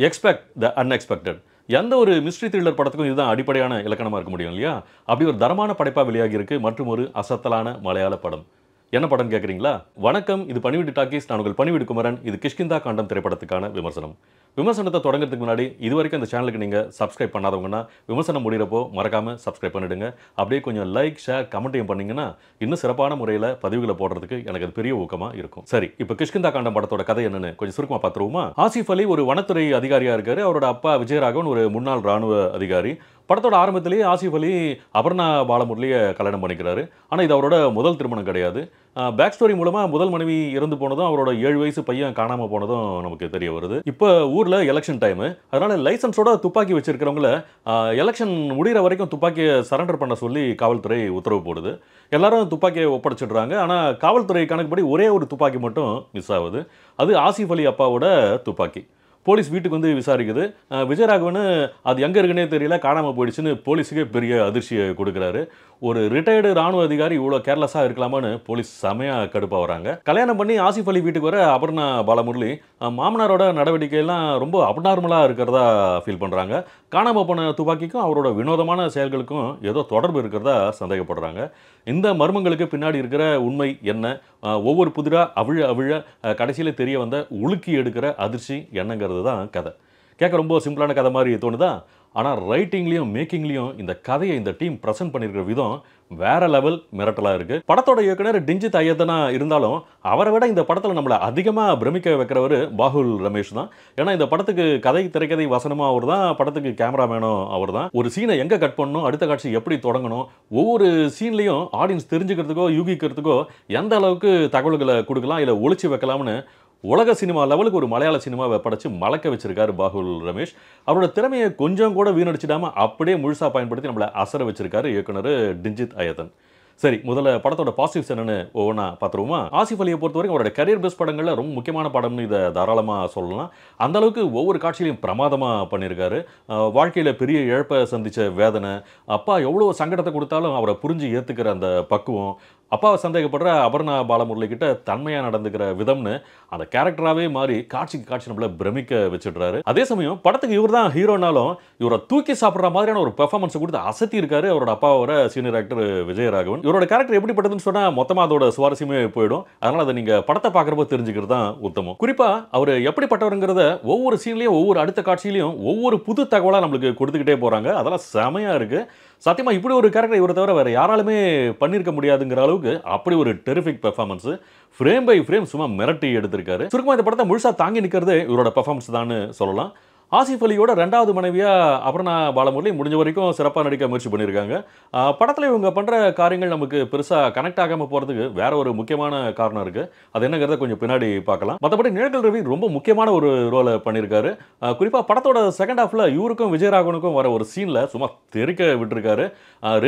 Expect the unexpected. எந்த ஒரு mystery thriller படத்துக்கும் இதுதான் அடிப்படையான இலக்கணமா இருக்க முடியும் இல்லையா? அப்படி ஒரு தரமான படைப்பா வெளியாகி இருக்கு மற்றும் ஒரு அசத்தலான மலையாள படம். என்ன படம்னு கேட்குறீங்களா? வணக்கம், இது பணிவிடு டாக்கீஸ். நான் உங்கள் பணிவிடு குமரன். இது கிஷ்கிந்தா காண்டம் திரைப்படத்துக்கான விமர்சனம். விமர்சனத்தை தொடங்குறதுக்கு முன்னாடி இதுவரைக்கும் இந்த சேனலுக்கு நீங்கள் சப்ஸ்கிரைப் பண்ணாதவங்கன்னா விமர்சனம் முடிகிறப்போ மறக்காமல் சப்ஸ்கிரைப் பண்ணிடுங்க. அப்படியே கொஞ்சம் லைக், ஷேர், கமெண்ட்டையும் பண்ணிங்கன்னா இன்னும் சிறப்பான முறையில் பதிவுகளை போடுறதுக்கு எனக்கு அது பெரிய ஊக்கமாக இருக்கும். சரி, இப்போ கிஷ்கிந்தா காண்டம் படத்தோட கதை என்னன்னு கொஞ்சம் சுருக்கமாக பார்த்துருவோமா? ஆசிஃப் அலி ஒரு வனத்துறை அதிகாரியாக இருக்காரு. அவரோட அப்பா விஜயராகவன் ஒரு முன்னாள் ராணுவ அதிகாரி. படத்தோட ஆரம்பத்திலேயே ஆசிஃப் அலி அபர்ணா பாலமுரளியை கல்யாணம் பண்ணிக்கிறாரு. ஆனால் இது அவரோட முதல் திருமணம் கிடையாது. பேக் ஸ்டோரி மூலமாக முதல் மனைவி இறந்து போனதும் அவரோட 7 வயசு பையன் காணாமல் போனதும் நமக்கு தெரிய வருது. இப்போ ஊரில் எலெக்ஷன் டைமு, அதனால் லைசன்ஸோட துப்பாக்கி வச்சிருக்கிறவங்கள எலெக்ஷன் முடிகிற வரைக்கும் துப்பாக்கியை சரண்டர் பண்ண சொல்லி காவல்துறை உத்தரவு போடுது. எல்லாரும் துப்பாக்கியை ஒப்படைச்சிடுறாங்க. ஆனால் காவல்துறை கணக்குப்படி ஒரே ஒரு துப்பாக்கி மட்டும் மிஸ் ஆகுது. அது ஆசிஃப் அலி அப்பாவோட துப்பாக்கி. போலீஸ் வீட்டுக்கு வந்து விசாரிக்குது. விஜயராகவன் அது எங்கே இருக்குன்னே தெரியல, காணாமல் போயிடுச்சுன்னு போலீஸுக்கே பெரிய அதிர்ச்சியை கொடுக்குறாரு. ஒரு ரிட்டையர்டு ராணுவ அதிகாரி இவ்வளோ கேர்லெஸ்ஸாக இருக்கலாமான்னு போலீஸ் செமையாக கடுப்பாக வராங்க. கல்யாணம் பண்ணி ஆசிஃப் அலி வீட்டுக்கு வர அபர்ணா பாலமுரளி மாமனாரோட நடவடிக்கையெல்லாம் ரொம்ப அப்நார்மலாக இருக்கிறதா ஃபீல் பண்ணுறாங்க. காணாமல் போன துப்பாக்கிக்கும் அவரோட வினோதமான செயல்களுக்கும் ஏதோ தொடர்பு இருக்கிறதா சந்தேகப்படுறாங்க. இந்த மர்மங்களுக்கு பின்னாடி இருக்கிற உண்மை என்ன? ஒவ்வொரு புதிராக அவிழ கடைசியில் தெரிய வந்த உலுக்கி எடுக்கிற அதிர்ச்சி என்னங்கிறது தான் கதை. கேட்க ரொம்ப சிம்பிளான கதை மாதிரி தோணுதா? ஆனால் ரைட்டிங்லேயும் மேக்கிங்லேயும் இந்த கதையை இந்த டீம் ப்ரெசென்ட் பண்ணியிருக்கிற விதம் வேற லெவல் மிரட்டலாக இருக்குது. படத்தோட இயக்குனர் டிஞ்சித் ஐயத்தனா இருந்தாலும் அவரை விட இந்த படத்தில் நம்மளை அதிகமாக பிரமிக்க வைக்கிறவர் பாகுல் ரமேஷ் தான். ஏன்னா இந்த படத்துக்கு கதை, திரைக்கதை, வசனமும் அவர் தான், படத்துக்கு கேமராமேனும் அவர் தான். ஒரு சீனை எங்கே கட் பண்ணணும், அடுத்த காட்சி எப்படி தொடங்கணும், ஒவ்வொரு சீன்லையும் ஆடியன்ஸ் தெரிஞ்சுக்கிறதுக்கோ யூகிக்கிறதுக்கோ எந்த அளவுக்கு தகவல்களை கொடுக்கலாம், இல்லை ஒளிச்சு வைக்கலாம்னு உலக சினிமா லெவலுக்கு ஒரு மலையாள சினிமாவை படைச்சு மலக்க வச்சிருக்காரு பாகுல் ரமேஷ். அவரோட திறமையை கொஞ்சம் கூட வீணடிச்சிடாம அப்படியே முழுசாக பயன்படுத்தி நம்மளை அசர வச்சிருக்காரு இயக்குனர் டிஞ்சித் ஐயத்தன். சரி, முதல்ல படத்தோட பாசிட்டிவ்ஸ் என்னன்னு ஒவ்வொன்றா பார்த்துருவோமா? ஆசிஃப் அலியை பொறுத்தவரைக்கும் அவரோட கரியர் பெஸ்ட் படங்களில் ரொம்ப முக்கியமான படம்னு இதை தாராளமாக சொல்லலாம். அந்த அளவுக்கு ஒவ்வொரு காட்சியிலையும் பிரமாதமாக பண்ணியிருக்காரு. வாழ்க்கையில் பெரிய இழப்பை சந்தித்த வேதனை, அப்பா எவ்வளோ சங்கடத்தை கொடுத்தாலும் அவரை புரிஞ்சு ஏற்றுக்கிற அந்த பக்குவம், அப்பாவை சந்தேகப்படுற அபர்ணா பாலமுரளி கிட்ட தன்மையாக நடந்துக்கிற விதம்னு அந்த கேரக்டராகவே மாறி காட்சிக்கு காட்சி நம்மளை பிரமிக்க வச்சுடுறாரு. அதே சமயம் படத்துக்கு இவர் தான் ஹீரோனாலும் இவரை தூக்கி சாப்பிட்ற மாதிரியான ஒரு பெர்ஃபார்மன்ஸை கொடுத்து அசத்தி இருக்காரு அவரோட அப்பாவோட சீனியர் ஆக்டர் விஜயராகவன். இவரோட கேரக்டர் எப்படிப்பட்டதுன்னு சொன்னால் மொத்தமாக அதோட சுவாரஸ்யமே போயிடும். அதனால் அதை நீங்கள் படத்தை பார்க்குறப்போ தெரிஞ்சுக்கிறது தான் உத்தமம். குறிப்பாக அவர் எப்படிப்பட்டவருங்கிறத ஒவ்வொரு சீன்லையும் ஒவ்வொரு அடுத்த காட்சியிலையும் ஒவ்வொரு புது தகவலாக நம்மளுக்கு கொடுத்துக்கிட்டே போகிறாங்க. அதெல்லாம் செமையாக இருக்குது. சத்தியமாக இப்படி ஒரு கேரக்டர் இவரை தவிர வேறு யாராலுமே பண்ணியிருக்க முடியாதுங்கிற அளவுக்கு அப்படி ஒரு terrific performance. Frame by frame சும்மா மிரட்டி எடுத்திருக்காரு. சுருக்கமாக இந்த படத்தை முழுசாக தாங்கி நிற்கிறது இவரோட பெர்ஃபார்மன்ஸ் தான் சொல்லலாம். ஆசிஃப் அலியோட 2வது மனைவியாக அபர்ணா பாலமுரளி முடிஞ்ச வரைக்கும் சிறப்பாக நடிக்க முயற்சி பண்ணியிருக்காங்க. படத்தில் இவங்க பண்ணுற காரியங்கள் நமக்கு பெருசாக கனெக்ட் ஆகாமல் போகிறதுக்கு வேற ஒரு முக்கியமான காரணம் இருக்குது. அது என்னங்கிறத கொஞ்சம் பின்னாடி பார்க்கலாம். மற்றபடி நிழல் ரவி ரொம்ப முக்கியமான ஒரு ரோலை பண்ணியிருக்காரு. குறிப்பாக படத்தோட செகண்ட் ஹாஃபில் இவருக்கும் விஜயராகவனுக்கும் வர ஒரு சீனில் சும்மா தெறிக்க விட்டுருக்காரு.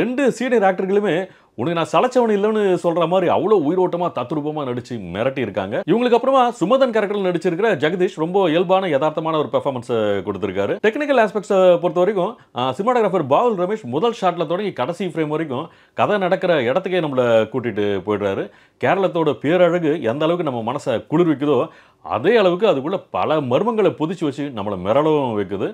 2 சீனியர் ஆக்டர்களுமே உனக்கு நான் சலைச்சவன் இல்லைன்னு சொல்ற மாதிரி அவ்வளோ உயிரோட்டமாக தத்ரூபமாக நடிச்சு மிரட்டி இருக்காங்க. இவங்களுக்கு அப்புறமா சுமதன் கேரக்டரில் நடிச்சிருக்கிற ஜெகதீஷ் ரொம்ப இயல்பான யதார்த்தமான ஒரு பெர்ஃபார்மன்ஸை கொடுத்திருக்காரு. டெக்னிக்கல் ஆஸ்பெக்ட்ஸை பொறுத்த வரைக்கும் சினிமாட்டோகிராஃபர் பாகுல் ரமேஷ் முதல் ஷாட்டில் தொடங்கி கடைசி ஃப்ரேம் வரைக்கும் கதை நடக்கிற இடத்துக்கே நம்மளை கூட்டிட்டு போயிடுறாரு. கேரளத்தோட பேரழகு எந்த அளவுக்கு நம்ம மனசை குளிர்விக்குதோ அதே அளவுக்கு அதுக்குள்ள பல மர்மங்களை புதிச்சு வச்சு நம்மளை மிரளவும் வைக்குது.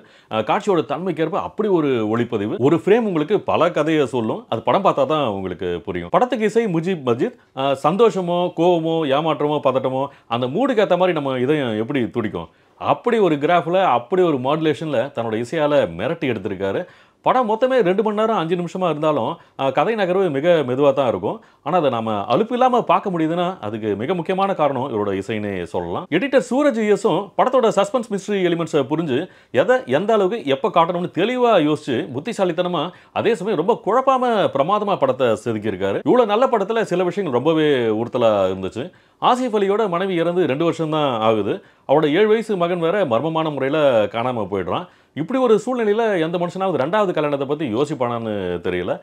காட்சியோட தன்மைக்கேற்ப அப்படி ஒரு ஒளிப்பதிவு. ஒரு ஃப்ரேம் உங்களுக்கு பல கதையை சொல்லும். அது படம் பார்த்தா தான் உங்களுக்கு புரியும். படத்துக்கு இசை முஜீப் மஜித். சந்தோஷமோ, கோவமோ, ஏமாற்றமோ, பதட்டமோ அந்த மூடுக்கு ஏற்ற மாதிரி நம்ம இதயம் எப்படி துடிக்கும், அப்படி ஒரு கிராஃபில் அப்படி ஒரு மாடுலேஷனில் தன்னோட இசையால் மிரட்டி எடுத்திருக்காரு. படம் மொத்தமே 2 மணி நேரம் 5 நிமிஷமாக இருந்தாலும் கதை நகர்வு மிக மெதுவாக தான் இருக்கும். ஆனால் அதை நம்ம அலுப்பு இல்லாமல் பார்க்க முடியுதுன்னா அதுக்கு மிக முக்கியமான காரணம் இவரோட இசைன்னு சொல்லலாம். எடிட்டர் சூரஜ் இஎஸும் படத்தோட சஸ்பென்ஸ் மிஸ்ட்ரி எலிமெண்ட்ஸை புரிஞ்சு எதை எந்த அளவுக்கு எப்போ காட்டணும்னு தெளிவாக யோசிச்சு புத்திசாலித்தனமாக அதே சமயம் ரொம்ப குழப்பாமல் பிரமாதமாக படத்தை செதுக்கியிருக்காரு. இவ்வளோ நல்ல படத்தில் சில விஷயங்கள் ரொம்பவே உறுத்தலாக இருந்துச்சு. ஆசிஃப் அலியோட மனைவி இறந்து 2 வருஷம் தான் ஆகுது. அவரோட 7 வயசு மகன் வேற மர்மமான முறையில் காணாமல் போயிடுறான். இப்படி ஒரு சூழ்நிலையில் எந்த மனுஷனாவது 2வது கல்யாணத்தை பற்றி யோசிப்பானான்னு தெரியல.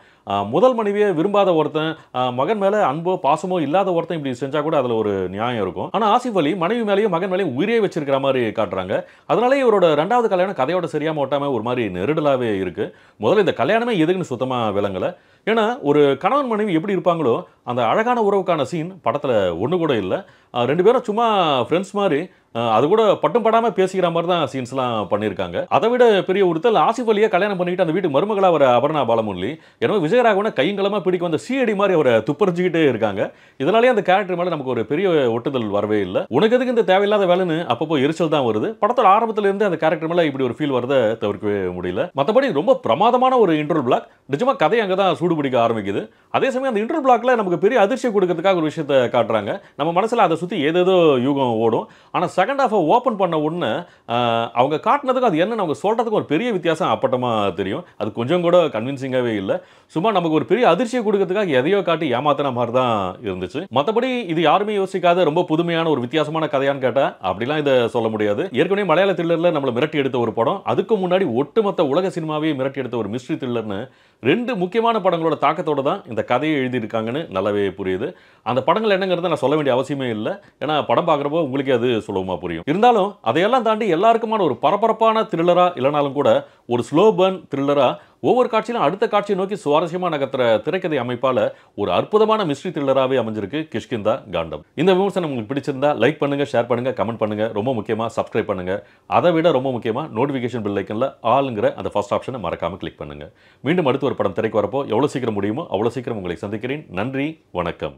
முதல் மனைவியை விரும்பாத ஒருத்தன், மகன் மேலே அன்போ பாசமோ இல்லாத ஒருத்தன் இப்படி செஞ்சால் கூட அதில் ஒரு நியாயம் இருக்கும். ஆனால் ஆசிஃப் அலி மனைவி மேலேயும் மகன் மேலேயும் உயிரே வச்சிருக்கிற மாதிரி காட்டுறாங்க. அதனாலே இவரோட 2வது கல்யாணம் கதையோட சரியாக ஓட்டாமல் ஒரு மாதிரி நெருடலாகவே இருக்குது. முதல்ல இந்த கல்யாணமே எதுக்குன்னு சுத்தமாக விளங்கலை. ஏன்னா ஒரு கணவன் மனைவி எப்படி இருப்பாங்களோ அந்த அழகான உறவுக்கான சீன் படத்தில் ஒன்று கூட இல்லை. 2 பேரும் சும்மா ஃப்ரெண்ட்ஸ் மாதிரி அது கூட பட்டும் படாமல் பேசிக்கிற மாதிரி தான் சீன்ஸ்லாம் பண்ணியிருக்காங்க. அதை விட பெரிய ஒருத்தல் ஆசிஃப் அலியை கல்யாணம் பண்ணிக்கிட்டு அந்த வீட்டுக்கு மருமகளாக வர அபர்ணா பாலமுரளி எனவே விஜயராகவனை கையங்கலமாக பிடிக்க வந்த சிஐடி மாதிரி அவரை துப்பறிஞ்சிக்கிட்டே இருக்காங்க. இதனாலேயே அந்த கேரக்டர் மேலே நமக்கு ஒரு பெரிய ஒட்டுதல் வரவே இல்லை. உனக்கு எதுக்கு இந்த தேவையில்லாத வேலைன்னு அப்பப்போ எரிச்சல் தான் வருது. படத்தோட ஆரம்பத்துல இருந்து அந்த கேரக்டர் மேலே இப்படி ஒரு ஃபீல் வரதை தவிர்க்கவே முடியல. மற்றபடி ரொம்ப பிரமாதமான ஒரு இன்டர்வல் பிளாக். நிஜமா கதை அங்கே தான் சூடு பிடிக்க ஆரம்பிக்குது. அதே சமயம் அந்த இன்டர்வல் பிளாக்ல நமக்கு பெரிய அதிர்ச்சியை கொடுக்கறதுக்காக ஒரு விஷயத்தை காட்டுறாங்க. நம்ம மனசில் அதை சுற்றி ஏதேதோ யூகம் ஓடும். ஆனால் செகண்ட் ஹாஃபை ஓப்பன் பண்ண உடனே அவங்க காட்டினதுக்கும் அது என்னன்னு அவங்க சொல்கிறதுக்கும் ஒரு பெரிய வித்தியாசம் அப்பட்டமாக தெரியும். அது கொஞ்சம் கூட கன்வின்சிங்காகவே இல்லை. சும்மா நமக்கு ஒரு பெரிய அதிர்ச்சியை கொடுக்கறதுக்காக எதையோ காட்டி ஏமாத்தின மாதிரி தான் இருந்துச்சு. மற்றபடி இது யாருமே யோசிக்காத ரொம்ப புதுமையான ஒரு வித்தியாசமான கதையான்னு கேட்டால் அப்படிலாம் இதை சொல்ல முடியாது. ஏற்கனவே மலையாள த்ரில்லரில் நம்மளை மிரட்டி எடுத்த ஒரு படம், அதுக்கு முன்னாடி ஒட்டுமொத்த உலக சினிமாவையே மிரட்டி எடுத்த ஒரு மிஸ்ட்ரி த்ரில்லர்னு 2 முக்கியமான படங்களோட தாக்கத்தோட தான் இந்த கதையை எழுதியிருக்காங்கன்னு நல்லாவே புரியுது. அந்த படங்கள் என்னங்கிறத நான் சொல்ல வேண்டிய அவசியமே இல்லை. ஏன்னா படம் பார்க்குறப்போ உங்களுக்கே அது சுலபமாக புரியும். இருந்தாலும் அதையெல்லாம் தாண்டி எல்லாருக்குமான ஒரு பரபரப்பான த்ரில்லரா இல்லைனாலும் கூட ஒரு ஸ்லோ பர்ன் த்ரில்லரா ஒவ்வொரு காட்சியிலும் அடுத்த காட்சியை நோக்கி சுவாரஸ்யமாக நகர்த்துற திரைக்கதை அமைப்பால் ஒரு அற்புதமான மிஸ்ட்ரி த்ரில்லராகவே அமைஞ்சிருக்கு கிஷ்கிந்தா காண்டம். இந்த விமர்சனம் உங்களுக்கு பிடிச்சிருந்தா லைக் பண்ணுங்க, ஷேர் பண்ணுங்க, கமெண்ட் பண்ணுங்க. ரொம்ப முக்கியமாக சப்ஸ்கிரைப் பண்ணுங்க. அதை விட ரொம்ப முக்கியமாக நோட்டிஃபிகேஷன் பெல் ஐக்கனில் ஆளுங்கிற அந்த ஃபர்ஸ்ட் ஆப்ஷனை மறக்காமல் கிளிக் பண்ணுங்க. மீண்டும் அடுத்த ஒரு படம் திரைக்கு வரப்போ எவ்வளோ சீக்கிரம் முடியுமோ அவ்வளோ சீக்கிரம் உங்களை சந்திக்கிறேன். நன்றி, வணக்கம்.